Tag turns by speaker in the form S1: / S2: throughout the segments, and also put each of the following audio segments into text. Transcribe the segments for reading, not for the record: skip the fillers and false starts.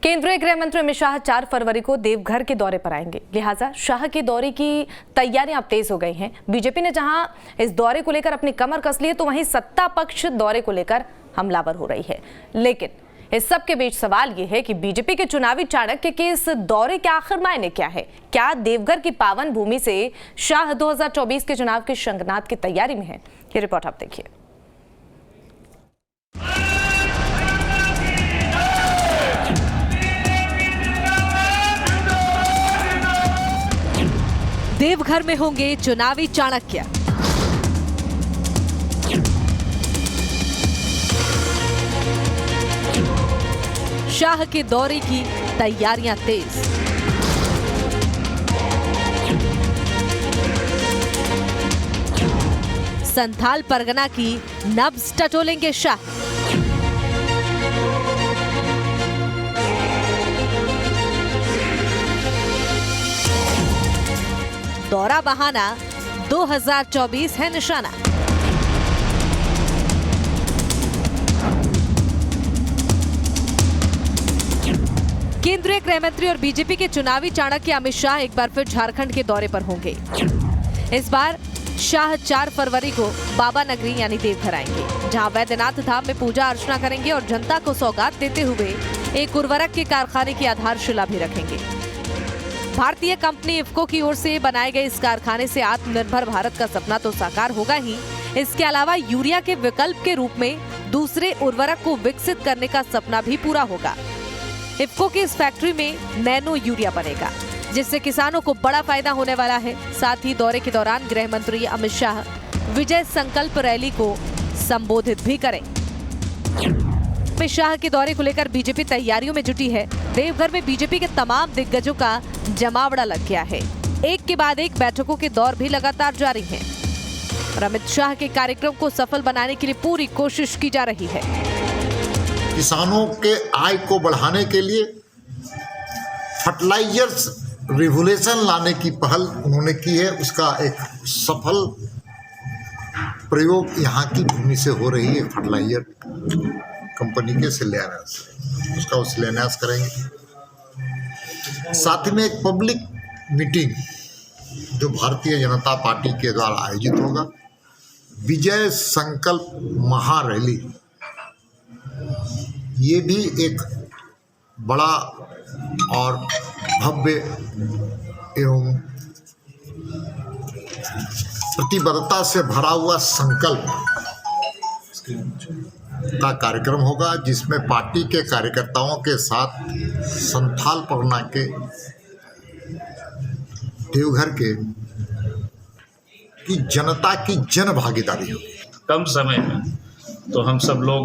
S1: केंद्रीय गृह मंत्री अमित शाह 4 फरवरी को देवघर के दौरे पर आएंगे। लिहाजा शाह के दौरे की तैयारियां अब तेज हो गई हैं। बीजेपी ने जहां इस दौरे को लेकर अपनी कमर कस ली है, तो वहीं सत्ता पक्ष दौरे को लेकर हमलावर हो रही है। लेकिन इस सब के बीच सवाल ये है कि बीजेपी के चुनावी चाणक्य के इस दौरे के आखिर मायने क्या है? क्या देवघर की पावन भूमि से शाह 2024 के चुनाव के शंखनाद की तैयारी में है? ये रिपोर्ट आप देखिए।
S2: देवघर में होंगे चुनावी चाणक्य। शाह के दौरे की तैयारियां तेज। संथाल परगना की नब्ज टटोलेंगे शाह। दौरा बहाना 2024 है निशाना। केंद्रीय गृह मंत्री और बीजेपी के चुनावी चाणक्य अमित शाह एक बार फिर झारखंड के दौरे पर होंगे। इस बार शाह 4 फरवरी को बाबा नगरी यानी देवघर आएंगे, जहां वैद्यनाथ धाम में पूजा अर्चना करेंगे और जनता को सौगात देते हुए एक उर्वरक के कारखाने की आधारशिला भी रखेंगे। भारतीय कंपनी इफ्को की ओर से बनाए गए इस कारखाने से आत्मनिर्भर भारत का सपना तो साकार होगा ही, इसके अलावा यूरिया के विकल्प के रूप में दूसरे उर्वरक को विकसित करने का सपना भी पूरा होगा। इफ्को की इस फैक्ट्री में नैनो यूरिया बनेगा, जिससे किसानों को बड़ा फायदा होने वाला है। साथ ही दौरे के दौरान गृह मंत्री अमित शाह विजय संकल्प रैली को संबोधित भी करें। अमित शाह के दौरे को लेकर बीजेपी तैयारियों में जुटी है। देवघर में बीजेपी के तमाम दिग्गजों का जमावड़ा लग गया है। एक के बाद एक बैठकों के दौर भी लगातार जारी हैं और अमित शाह के कार्यक्रम को सफल बनाने के लिए पूरी कोशिश की जा रही है।
S3: किसानों के आय को बढ़ाने के लिए फर्टिलाइजर्स रिवोल्यूशन लाने की पहल उन्होंने की है। उसका एक सफल प्रयोग यहाँ की भूमि से हो रही है। फर्टिलाइजर कंपनी के शिलान्यास, उसका वो शिलान्यास करेंगे। साथ ही में एक पब्लिक मीटिंग जो भारतीय जनता पार्टी के द्वारा आयोजित होगा, विजय संकल्प महारैली, ये भी एक बड़ा और भव्य एवं प्रतिबद्धता से भरा हुआ संकल्प का कार्यक्रम होगा, जिसमें पार्टी के कार्यकर्ताओं के साथ संथाल परगना के देवघर के की जनता की जन भागीदारी होगी।
S4: कम समय में तो हम सब लोग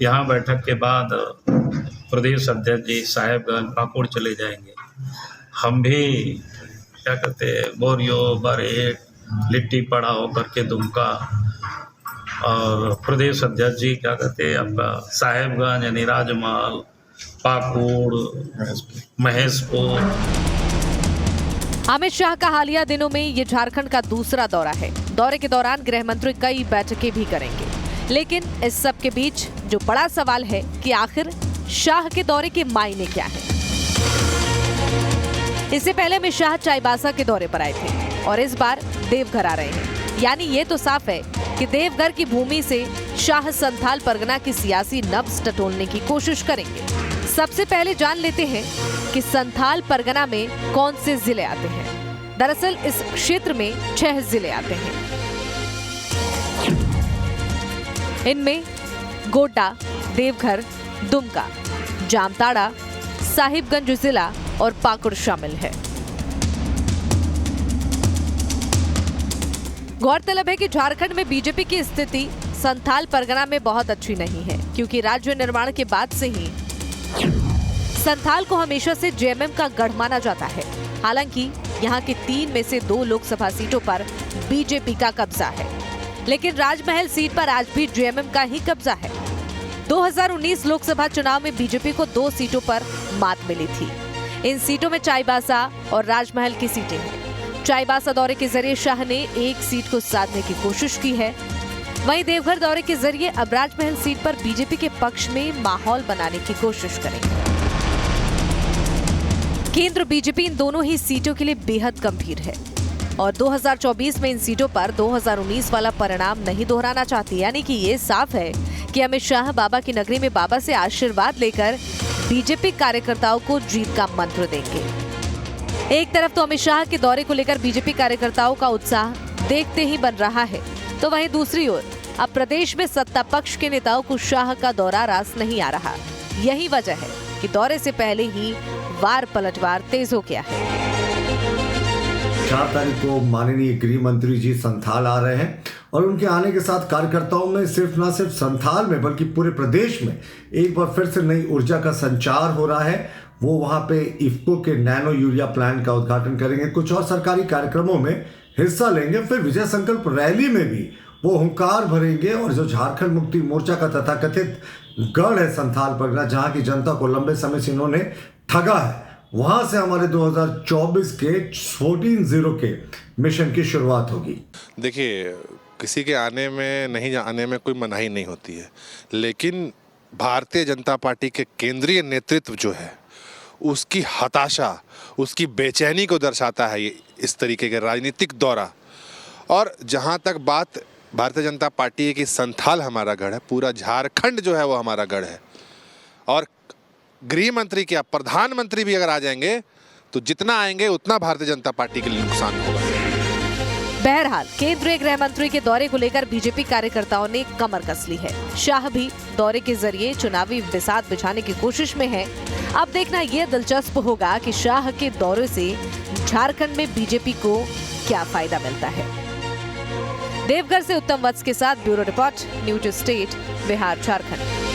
S4: यहाँ बैठक के बाद प्रदेश अध्यक्ष जी साहेबगंज पाकुड़ चले जाएंगे। हम भी क्या कहते हैं बोरियो बरेट लिट्टी पड़ा होकर के दुमका, और प्रदेश अध्यक्ष जी क्या कहते हैं आपका साहेबगंज यानी राजमहल, पाकुड़, महेशपुर।
S2: अमित शाह का हालिया दिनों में ये झारखंड का दूसरा दौरा है। दौरे के दौरान गृह मंत्री कई बैठकें भी करेंगे। लेकिन इस सब के बीच जो बड़ा सवाल है कि आखिर शाह के दौरे के मायने क्या है। इससे पहले अमित शाह चाईबासा के दौरे पर आए थे और इस बार देवघर आ रहे हैं। यानी ये तो साफ है कि देवघर की भूमि से शाह संथाल परगना की सियासी नब्ज टटोलने की कोशिश करेंगे। सबसे पहले जान लेते हैं कि संथाल परगना में कौन से जिले आते हैं। दरअसल इस क्षेत्र में 6 जिले आते हैं। इनमें गोड्डा, देवघर, दुमका, जामताड़ा, साहिबगंज जिला और पाकुड़ शामिल है। गौरतलब है कि झारखंड में बीजेपी की स्थिति संथाल परगना में बहुत अच्छी नहीं है, क्योंकि राज्य निर्माण के बाद से ही संथाल को हमेशा से जेएमएम का गढ़ माना जाता है। हालांकि यहाँ के 3 में से 2 लोकसभा सीटों पर बीजेपी का कब्जा है, लेकिन राजमहल सीट पर आज भी जेएमएम का ही कब्जा है। 2019 लोकसभा चुनाव में बीजेपी को 2 सीटों पर मात मिली थी। इन सीटों में चाईबासा और राजमहल की सीटें हैं। चाईबासा दौरे के जरिए शाह ने एक सीट को साधने की कोशिश की है। वहीं देवघर दौरे के जरिए अब राजमहल सीट पर बीजेपी के पक्ष में माहौल बनाने की कोशिश करेंगे। केंद्र बीजेपी इन दोनों ही सीटों के लिए बेहद गंभीर है और 2024 में इन सीटों पर 2019 वाला परिणाम नहीं दोहराना चाहती। यानी कि ये साफ है कि अमित शाह बाबा की नगरी में बाबा से आशीर्वाद लेकर बीजेपी कार्यकर्ताओं को जीत का मंत्र देंगे। एक तरफ तो अमित शाह के दौरे को लेकर बीजेपी कार्यकर्ताओं का उत्साह देखते ही बन रहा है, तो वहीं दूसरी ओर अब प्रदेश में सत्ता पक्ष के नेताओं को शाह का दौरा रास नहीं आ रहा। यही वजह है कि दौरे से पहले ही वार पलटवार तेज हो गया है।
S5: 4 तारीख को माननीय गृह मंत्री जी संथाल आ रहे हैं और उनके आने के साथ कार्यकर्ताओं में न सिर्फ संथाल में बल्कि पूरे प्रदेश में एक बार फिर से नई ऊर्जा का संचार हो रहा है। वो वहां पे इफ्को के नैनो यूरिया प्लांट का उद्घाटन करेंगे, कुछ और सरकारी कार्यक्रमों में हिस्सा लेंगे, फिर विजय संकल्प रैली में भी वो हुंकार भरेंगे। और जो झारखंड मुक्ति मोर्चा का तथाकथित गढ़ है संथाल परगना, जहां की जनता को लंबे समय से इन्होंने ठगा है, वहां से हमारे 2024 के 14-0 के मिशन की शुरुआत होगी।
S6: देखिए, किसी के आने में नहीं आने में कोई मनाही नहीं होती है, लेकिन भारतीय जनता पार्टी के केंद्रीय नेतृत्व जो है उसकी हताशा, उसकी बेचैनी को दर्शाता है ये इस तरीके के राजनीतिक दौरा। और जहां तक बात भारतीय जनता पार्टी की संथाल हमारा गढ़ है, पूरा झारखंड जो है वो हमारा गढ़ है। और गृह मंत्री क्या प्रधानमंत्री भी अगर आ जाएंगे तो जितना आएंगे उतना भारतीय जनता पार्टी के लिए नुकसान होगा।
S2: बहरहाल केंद्रीय गृह मंत्री के दौरे को लेकर बीजेपी कार्यकर्ताओं ने कमर कस ली है। शाह भी दौरे के जरिए चुनावी बिसात बिछाने की कोशिश में है। अब देखना यह दिलचस्प होगा कि शाह के दौरे से झारखंड में बीजेपी को क्या फायदा मिलता है। देवघर से उत्तम वत्स के साथ bureau report, news state, Bihar Jharkhand.